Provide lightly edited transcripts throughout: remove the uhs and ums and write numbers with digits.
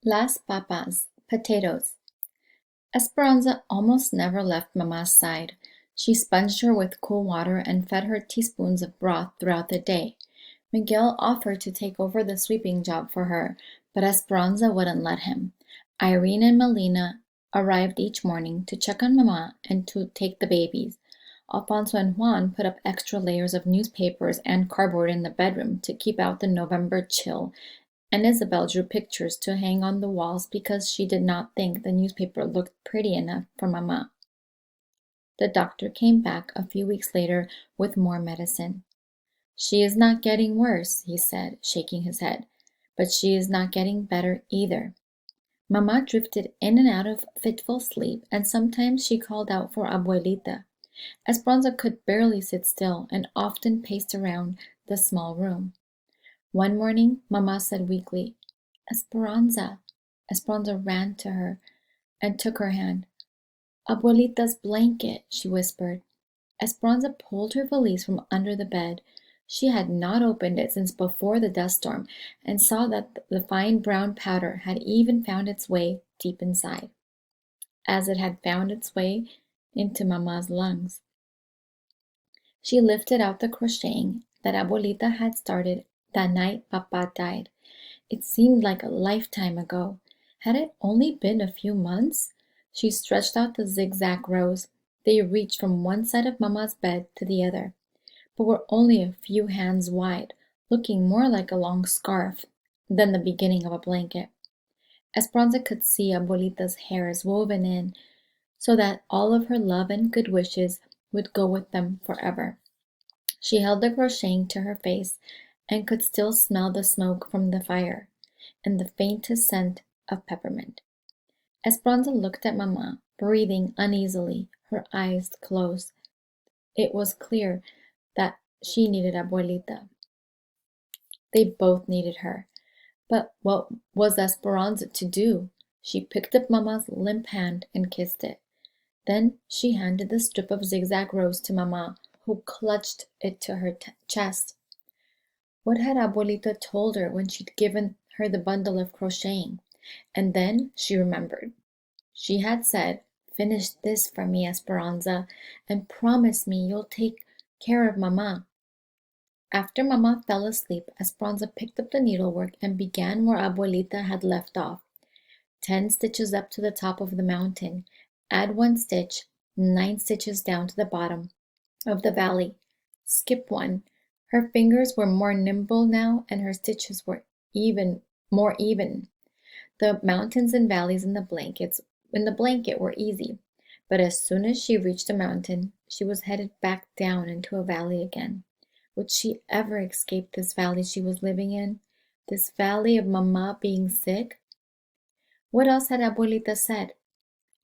Las papas, potatoes. Esperanza almost never left Mamma's side. She sponged her with cool water and fed her teaspoons of broth throughout the day. Miguel offered to take over the sweeping job for her, but Esperanza wouldn't let him. Irene and Melina arrived each morning to check on Mamma and to take the babies. Alfonso and Juan put up extra layers of newspapers and cardboard in the bedroom to keep out the November chill, and Isabel drew pictures to hang on the walls because she did not think the newspaper looked pretty enough for Mamma. The doctor came back a few weeks later with more medicine. "She is not getting worse," he said, shaking his head, "but she is not getting better either." Mamma drifted in and out of fitful sleep, and sometimes she called out for Abuelita. Esperanza could barely sit still and often paced around the small room. One morning, Mamma said weakly, "Esperanza." Esperanza ran to her and took her hand. "Abuelita's blanket," she whispered. Esperanza pulled her valise from under the bed. She had not opened it since before the dust storm, and saw that the fine brown powder had even found its way deep inside, as it had found its way into Mamma's lungs. She lifted out the crocheting that Abuelita had started that night Papa died. It seemed like a lifetime ago. Had it only been a few months? She stretched out the zigzag rows. They reached from one side of Mamma's bed to the other, but were only a few hands wide, looking more like a long scarf than the beginning of a blanket. Esperanza could see Abuelita's hairs woven in so that all of her love and good wishes would go with them forever. She held the crocheting to her face and could still smell the smoke from the fire and the faintest scent of peppermint. Esperanza looked at Mamma, breathing uneasily, her eyes closed. It was clear that she needed Abuelita. They both needed her. But what was Esperanza to do? She picked up Mamma's limp hand and kissed it. Then she handed the strip of zigzag rose to Mamma, who clutched it to her chest. What had Abuelita told her when she'd given her the bundle of crocheting? And then she remembered. She had said, "Finish this for me, Esperanza, and promise me you'll take care of Mamma." After Mamma fell asleep, Esperanza picked up the needlework and began where Abuelita had left off. 10 stitches up to the top of the mountain. Add 1 stitch, 9 stitches down to the bottom of the valley. Skip 1. Her fingers were more nimble now, and her stitches were more even. The mountains and valleys in the blanket were easy, but as soon as she reached a mountain, she was headed back down into a valley again. Would she ever escape this valley she was living in? This valley of Mamma being sick? What else had Abuelita said?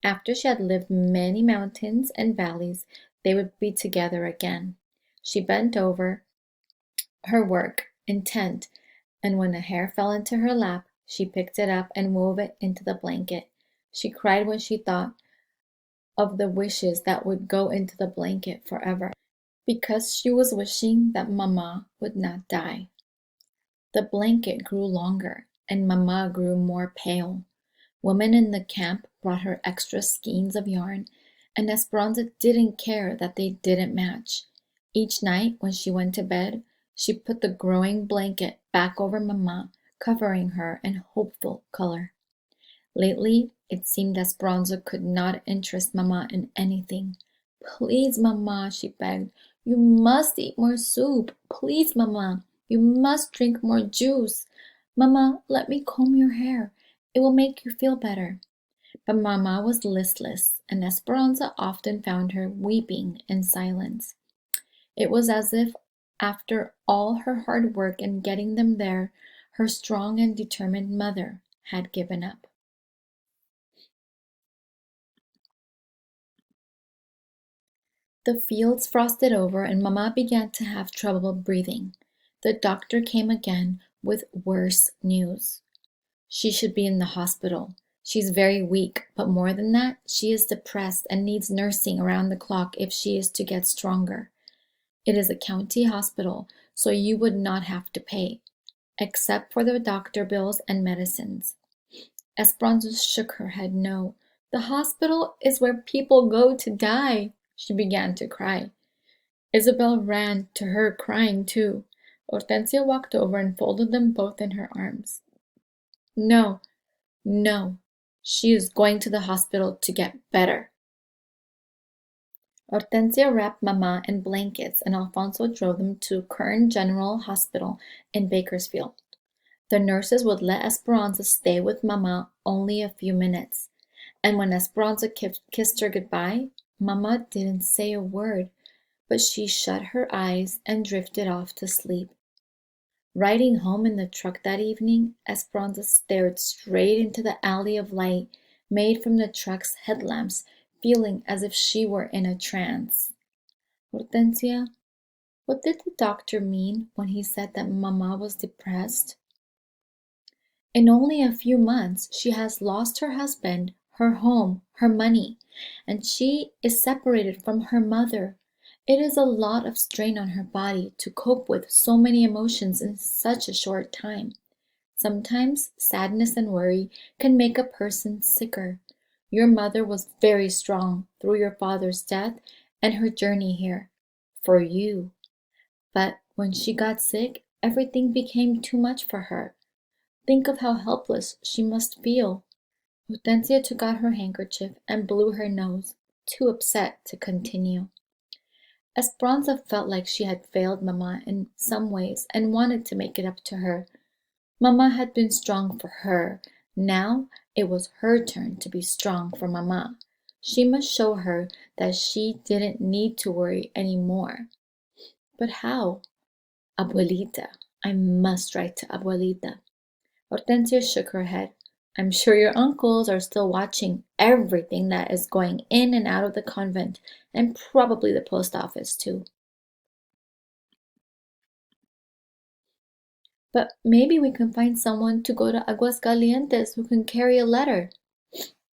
After she had lived many mountains and valleys, they would be together again. She bent over her work, intent, and when a hair fell into her lap, she picked it up and wove it into the blanket. She cried when she thought of the wishes that would go into the blanket forever, because she was wishing that Mamma would not die. The blanket grew longer, and Mamma grew more pale. Women in the camp brought her extra skeins of yarn, and Esperanza didn't care that they didn't match. Each night when she went to bed, she put the growing blanket back over Mamma, covering her in hopeful color. Lately, it seemed Esperanza could not interest Mamma in anything. "Please, Mamma," she begged, "you must eat more soup. Please, Mamma, you must drink more juice. Mamma, let me comb your hair. It will make you feel better." But Mamma was listless, and Esperanza often found her weeping in silence. It was as if, after all her hard work in getting them there, her strong and determined mother had given up. The fields frosted over, and Mamma began to have trouble breathing. The doctor came again with worse news. She should be in the hospital. She's very weak, but more than that, she is depressed and needs nursing around the clock if she is to get stronger. It is a county hospital, so you would not have to pay, except for the doctor bills and medicines. Esperanza shook her head no. The hospital is where people go to die. She began to cry. Isabel ran to her crying too. Hortensia walked over and folded them both in her arms. No, no, she is going to the hospital to get better. Hortensia wrapped Mama in blankets and Alfonso drove them to Kern General Hospital in Bakersfield. The nurses would let Esperanza stay with Mama only a few minutes. And when Esperanza kissed her goodbye, Mama didn't say a word, but she shut her eyes and drifted off to sleep. Riding home in the truck that evening, Esperanza stared straight into the alley of light made from the truck's headlamps, feeling as if she were in a trance. Hortensia, what did the doctor mean when he said that Mama was depressed? In only a few months, she has lost her husband, her home, her money, and she is separated from her mother. It is a lot of strain on her body to cope with so many emotions in such a short time. Sometimes sadness and worry can make a person sicker. Your mother was very strong through your father's death and her journey here. For you. But when she got sick, everything became too much for her. Think of how helpless she must feel. Hortensia took out her handkerchief and blew her nose, too upset to continue. Esperanza felt like she had failed Mama in some ways and wanted to make it up to her. Mama had been strong for her. Now it was her turn to be strong for Mama. She must show her that she didn't need to worry any more. But how? Abuelita. I must write to Abuelita. Hortensia shook her head. I'm sure your uncles are still watching everything that is going in and out of the convent, and probably the post office too. But maybe we can find someone to go to Aguascalientes who can carry a letter.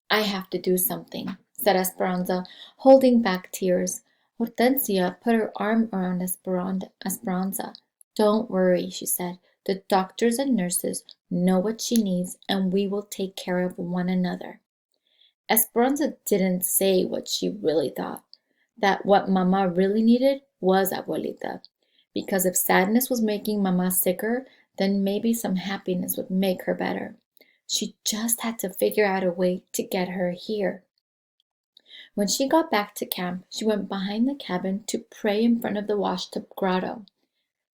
I have to do something, said Esperanza, holding back tears. Hortensia put her arm around Esperanza. Don't worry, she said. The doctors and nurses know what she needs, and we will take care of one another. Esperanza didn't say what she really thought, that what Mama really needed was Abuelita, because if sadness was making Mama sicker, then maybe some happiness would make her better. She just had to figure out a way to get her here. When she got back to camp, she went behind the cabin to pray in front of the washtub grotto.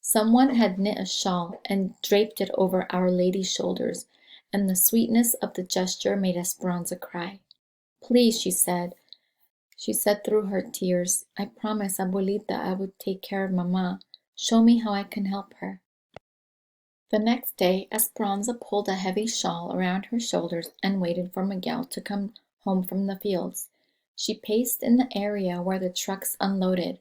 Someone had knit a shawl and draped it over Our Lady's shoulders, and the sweetness of the gesture made Esperanza cry. Please, she said through her tears, I promised Abuelita I would take care of Mama. Show me how I can help her. The next day, Esperanza pulled a heavy shawl around her shoulders and waited for Miguel to come home from the fields. She paced in the area where the trucks unloaded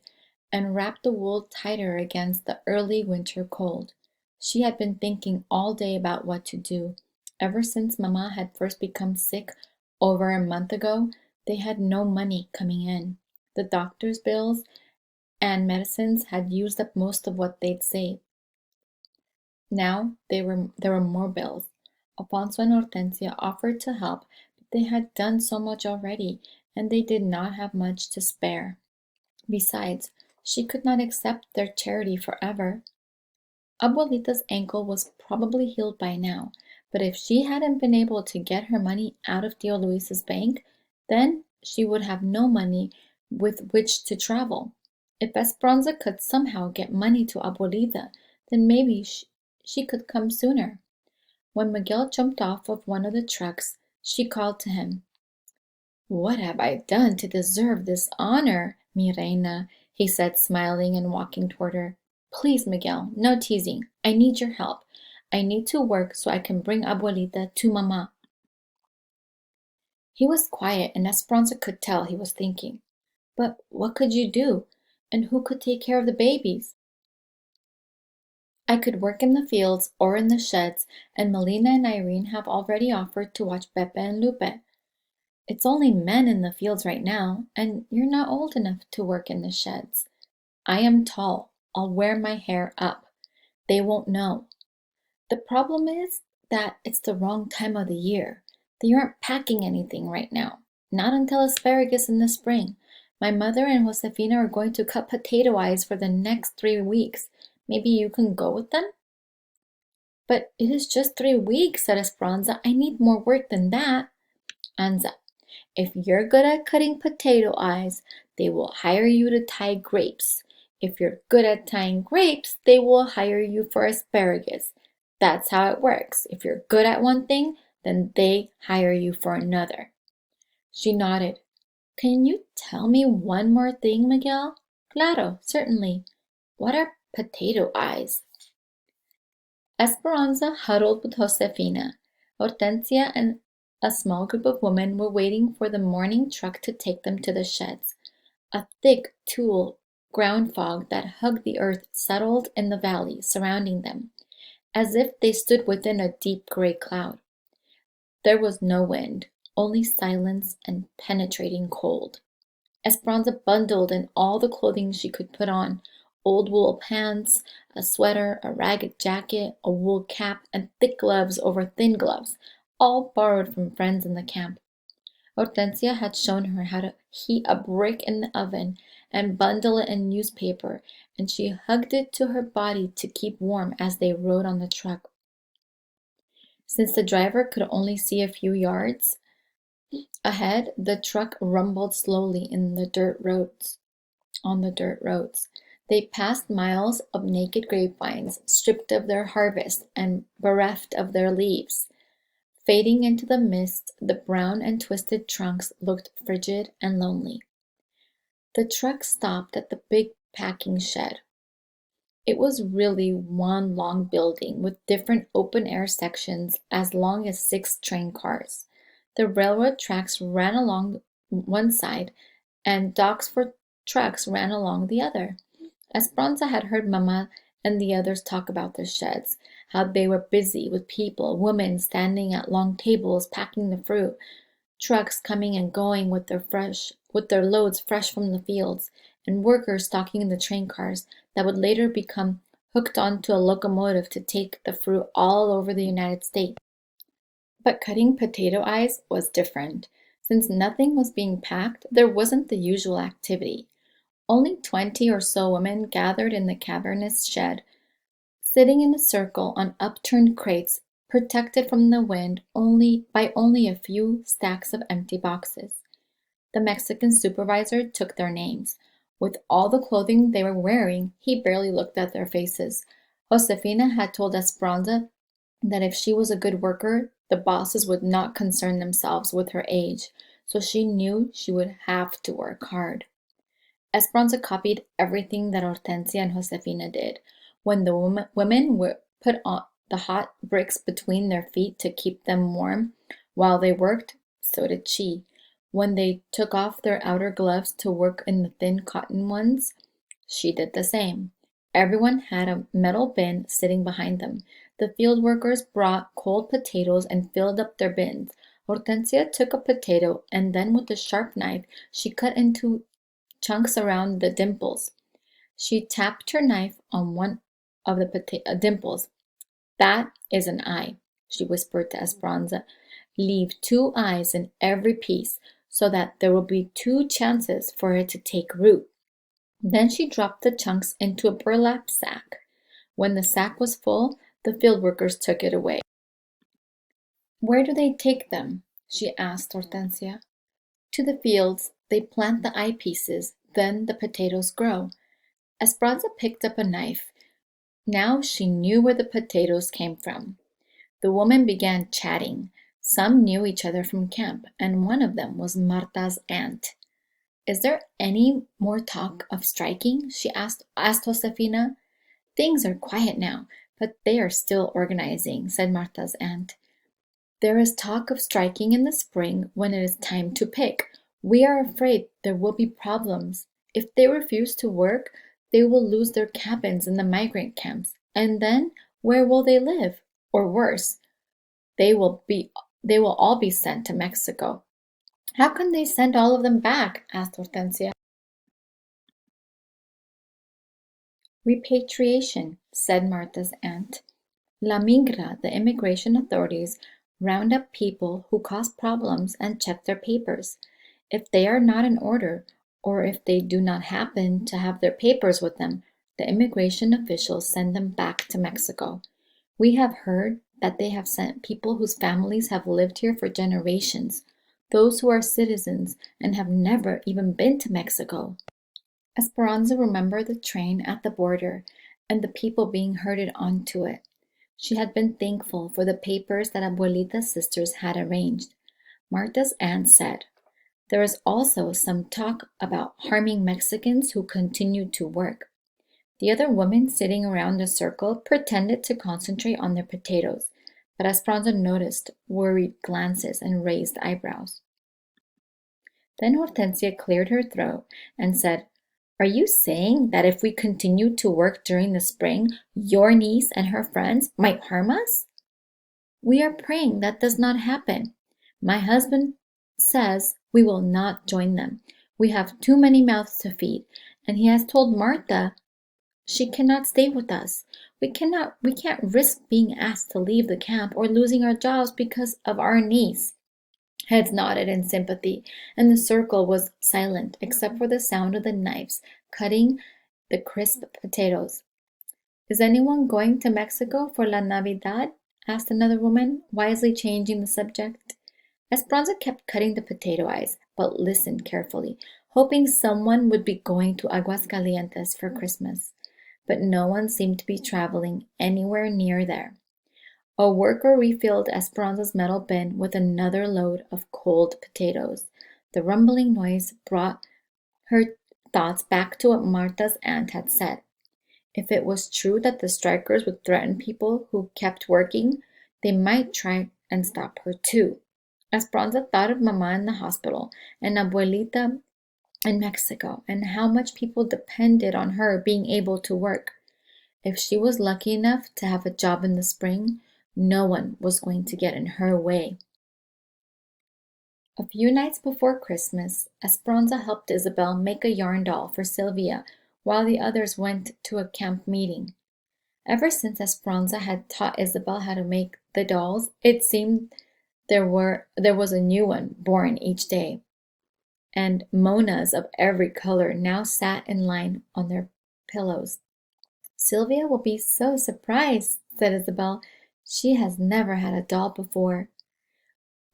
and wrapped the wool tighter against the early winter cold. She had been thinking all day about what to do. Ever since Mama had first become sick over a month ago, they had no money coming in. The doctor's bills and medicines had used up most of what they'd saved. Now there were more bills. Alfonso and Hortensia offered to help, but they had done so much already, and they did not have much to spare. Besides, she could not accept their charity forever. Abuelita's ankle was probably healed by now, but if she hadn't been able to get her money out of Tio Luis's bank, then she would have no money with which to travel. If Esperanza could somehow get money to Abuelita, then maybe she could come sooner. When Miguel jumped off of one of the trucks, she called to him. What have I done to deserve this honor, mi reina? He said, smiling and walking toward her. Please, Miguel, no teasing. I need your help. I need to work so I can bring Abuelita to Mama. He was quiet, and Esperanza could tell he was thinking. But what could you do? And who could take care of the babies? I could work in the fields or in the sheds, and Melina and Irene have already offered to watch Pepe and Lupe. It's only men in the fields right now, and you're not old enough to work in the sheds. I am tall. I'll wear my hair up. They won't know. The problem is that it's the wrong time of the year. They aren't packing anything right now. Not until asparagus in the spring. My mother and Josefina are going to cut potato eyes for the next 3 weeks. Maybe you can go with them? But it is just 3 weeks, said Esperanza. I need more work than that. Anza, if you're good at cutting potato eyes, they will hire you to tie grapes. If you're good at tying grapes, they will hire you for asparagus. That's how it works. If you're good at one thing, then they hire you for another. She nodded. Can you tell me one more thing, Miguel? Claro, certainly. What are potato eyes? Esperanza huddled with Josefina. Hortensia and a small group of women were waiting for the morning truck to take them to the sheds. A thick tulle ground fog that hugged the earth settled in the valley surrounding them, as if they stood within a deep gray cloud. There was no wind, only silence and penetrating cold. Esperanza bundled in all the clothing she could put on, old wool pants, a sweater, a ragged jacket, a wool cap, and thick gloves over thin gloves, all borrowed from friends in the camp. Hortensia had shown her how to heat a brick in the oven and bundle it in newspaper, and she hugged it to her body to keep warm as they rode on the truck. Since the driver could only see a few yards ahead, the truck rumbled slowly on the dirt roads. They passed miles of naked grapevines, stripped of their harvest and bereft of their leaves. Fading into the mist, the brown and twisted trunks looked frigid and lonely. The truck stopped at the big packing shed. It was really one long building with different open-air sections as long as 6 train cars. The railroad tracks ran along one side, and docks for trucks ran along the other. Esperanza had heard Mama and the others talk about the sheds, how they were busy with people, women standing at long tables packing the fruit, trucks coming and going with their loads fresh from the fields, and workers stocking the train cars that would later become hooked onto a locomotive to take the fruit all over the United States. But cutting potato eyes was different. Since nothing was being packed, there wasn't the usual activity. Only 20 or so women gathered in the cavernous shed, sitting in a circle on upturned crates, protected from the wind by only a few stacks of empty boxes. The Mexican supervisor took their names. With all the clothing they were wearing, he barely looked at their faces. Josefina had told Esperanza that if she was a good worker, the bosses would not concern themselves with her age, so she knew she would have to work hard. Esperanza copied everything that Hortensia and Josefina did. When the women would put on the hot bricks between their feet to keep them warm while they worked, so did she. When they took off their outer gloves to work in the thin cotton ones, she did the same. Everyone had a metal bin sitting behind them. The field workers brought cold potatoes and filled up their bins. Hortensia took a potato and then with a sharp knife she cut into chunks around the dimples. She tapped her knife on one of the dimples. That is an eye, she whispered to Esperanza. Leave 2 eyes in every piece so that there will be 2 chances for it to take root. Then she dropped the chunks into a burlap sack. When the sack was full, the field workers took it away. Where do they take them? She asked Hortensia. To the fields. They plant the eyepieces, then the potatoes grow. Esperanza picked up a knife. Now she knew where the potatoes came from. The women began chatting. Some knew each other from camp, and one of them was Marta's aunt. Is there any more talk of striking? She asked Josefina. Things are quiet now, but they are still organizing, said Marta's aunt. There is talk of striking in the spring when it is time to pick. We are afraid there will be problems. If they refuse to work, they will lose their cabins in the migrant camps. And then where will they live? Or worse, they will all be sent to Mexico. How can they send all of them back? Asked Hortensia. Repatriation, said Marta's aunt. La Migra, the immigration authorities, Round up people who cause problems and check their papers. If they are not in order, or if they do not happen to have their papers with them, the immigration officials send them back to Mexico. We have heard that they have sent people whose families have lived here for generations, those who are citizens and have never even been to Mexico. Esperanza remembered the train at the border and the people being herded onto it. She had been thankful for the papers that Abuelita's sisters had arranged. Marta's aunt said, "There is also some talk about harming Mexicans who continue to work." The other women sitting around the circle pretended to concentrate on their potatoes, but Esperanza noticed worried glances and raised eyebrows. Then Hortensia cleared her throat and said, "Are you saying that if we continue to work during the spring, your niece and her friends might harm us?" "We are praying that does not happen. My husband says we will not join them. We have too many mouths to feed, and he has told Marta she cannot stay with us. We can't risk being asked to leave the camp or losing our jobs because of our niece." Heads nodded in sympathy, and the circle was silent except for the sound of the knives cutting the crisp potatoes. "Is anyone going to Mexico for La Navidad?" asked another woman, wisely changing the subject. Esperanza kept cutting the potato eyes, but listened carefully, hoping someone would be going to Aguascalientes for Christmas. But no one seemed to be traveling anywhere near there. A worker refilled Esperanza's metal bin with another load of cold potatoes. The rumbling noise brought her thoughts back to what Marta's aunt had said. If it was true that the strikers would threaten people who kept working, they might try and stop her too. Esperanza thought of Mama in the hospital and Abuelita in Mexico and how much people depended on her being able to work. If she was lucky enough to have a job in the spring, no one was going to get in her way. A few nights before Christmas, Esperanza helped Isabel make a yarn doll for Sylvia while the others went to a camp meeting. Ever since Esperanza had taught Isabel how to make the dolls, it seemed there was a new one born each day, and Monas of every color now sat in line on their pillows. "Sylvia will be so surprised," said Isabel. "She has never had a doll before."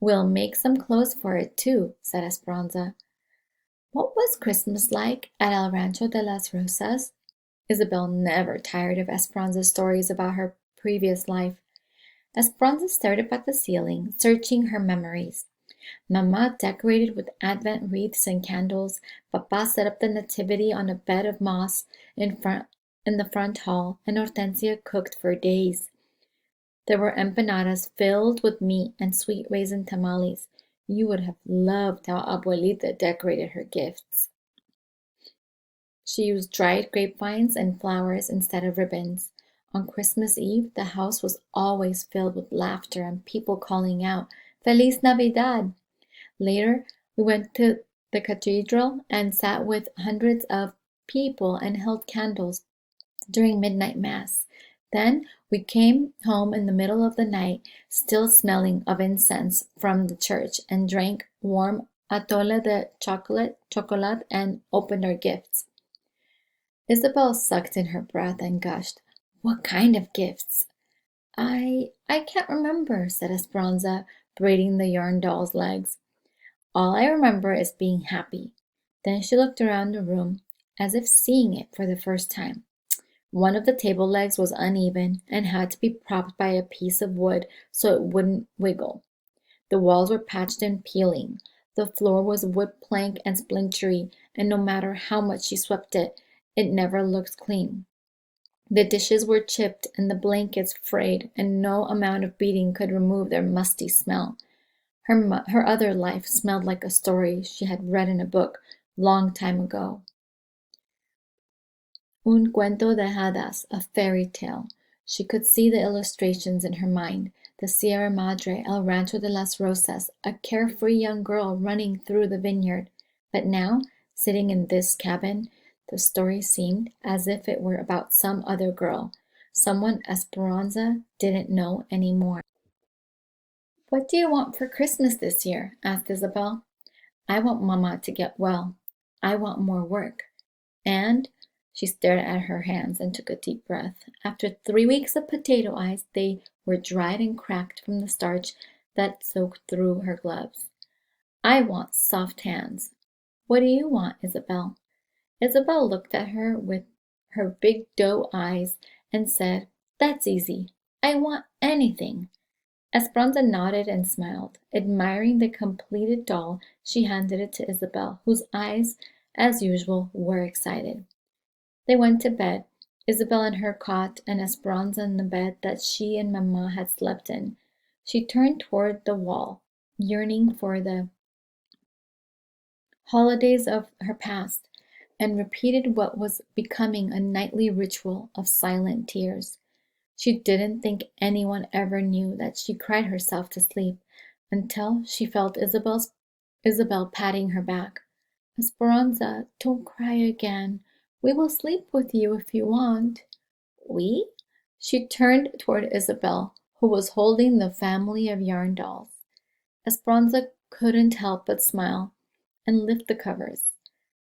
"We'll make some clothes for it too," said Esperanza. What was Christmas like at El Rancho de las Rosas? Isabel never tired of Esperanza's stories about her previous life. Esperanza stared up at the ceiling, searching her memories. Mamá decorated with Advent wreaths and candles. Papá set up the nativity on a bed of moss in the front hall, and Hortensia cooked for days. There were empanadas filled with meat and sweet raisin tamales. You would have loved how Abuelita decorated her gifts. She used dried grapevines and flowers instead of ribbons. On Christmas Eve, the house was always filled with laughter and people calling out, "Feliz Navidad!" Later, we went to the cathedral and sat with hundreds of people and held candles during midnight mass. Then we came home in the middle of the night, still smelling of incense from the church, and drank warm atole de chocolate and opened our gifts. Isabel sucked in her breath and gushed, "What kind of gifts?" I can't remember," said Esperanza, braiding the yarn doll's legs. "All I remember is being happy." Then she looked around the room, as if seeing it for the first time. One of the table legs was uneven and had to be propped by a piece of wood so it wouldn't wiggle. The walls were patched and peeling. The floor was wood plank and splintery, and no matter how much she swept it, it never looked clean. The dishes were chipped and the blankets frayed, and no amount of beating could remove their musty smell. Her other life smelled like a story she had read in a book long time ago. Un cuento de hadas, a fairy tale. She could see the illustrations in her mind. The Sierra Madre, El Rancho de las Rosas, a carefree young girl running through the vineyard. But now, sitting in this cabin, the story seemed as if it were about some other girl, someone Esperanza didn't know anymore. What do you want for Christmas this year? Asked Isabel. I want Mama to get well. I want more work. And she stared at her hands and took a deep breath. After 3 weeks of potato eyes, they were dried and cracked from the starch that soaked through her gloves. I want soft hands. What do you want, Isabel? Isabel looked at her with her big doe eyes and said, That's easy. I want anything. Esperanza nodded and smiled. Admiring the completed doll, she handed it to Isabel, whose eyes, as usual, were excited. They went to bed, Isabel in her cot and Esperanza in the bed that she and Mamma had slept in. She turned toward the wall, yearning for the holidays of her past, and repeated what was becoming a nightly ritual of silent tears. She didn't think anyone ever knew that she cried herself to sleep until she felt Isabel patting her back. Esperanza, don't cry again. We will sleep with you if you want. We? She turned toward Isabel, who was holding the family of yarn dolls. Esperanza couldn't help but smile and lift the covers.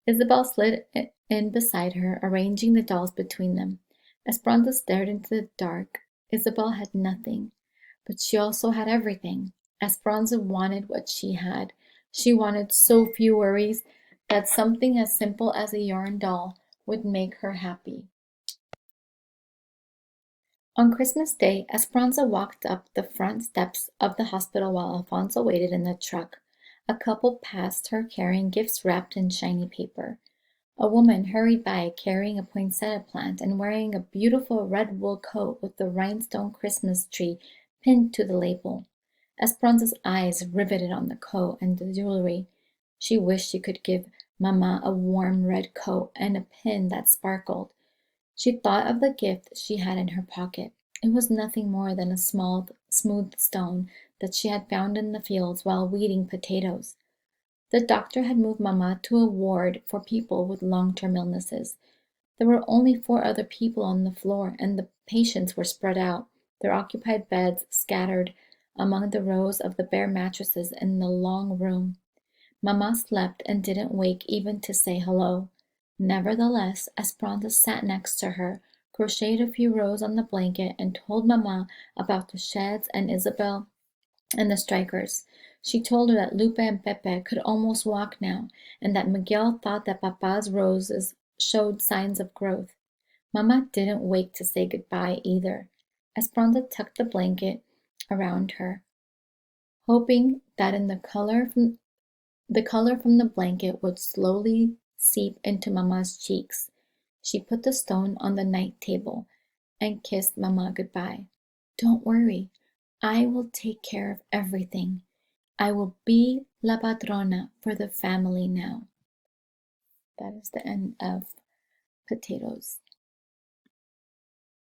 Isabel slid in beside her, arranging the dolls between them. Esperanza stared into the dark. Isabel had nothing, but she also had everything. Esperanza wanted what she had. She wanted so few worries that something as simple as a yarn doll would make her happy. On Christmas Day, Esperanza walked up the front steps of the hospital while Alfonso waited in the truck. A couple passed her carrying gifts wrapped in shiny paper. A woman hurried by carrying a poinsettia plant and wearing a beautiful red wool coat with the rhinestone Christmas tree pinned to the label. Esperanza's eyes riveted on the coat and the jewelry. She wished she could give Mamma a warm red coat and a pin that sparkled. She thought of the gift she had in her pocket. It was nothing more than a small, smooth stone that she had found in the fields while weeding potatoes. The doctor had moved Mamma to a ward for people with long-term illnesses. There were only 4 other people on the floor, and the patients were spread out, their occupied beds scattered among the rows of the bare mattresses in the long room. Mamma slept and didn't wake even to say hello. Nevertheless, Esperanza sat next to her, crocheted a few rows on the blanket, and told Mamma about the sheds and Isabel and the strikers. She told her that Lupe and Pepe could almost walk now, and that Miguel thought that Papa's roses showed signs of growth. Mamma didn't wake to say goodbye either. Esperanza tucked the blanket around her, hoping that the color from the blanket would slowly seep into Mamma's cheeks. She put the stone on the night table and kissed Mamma goodbye. Don't worry, I will take care of everything. I will be la padrona for the family now. That is the end of Potatoes.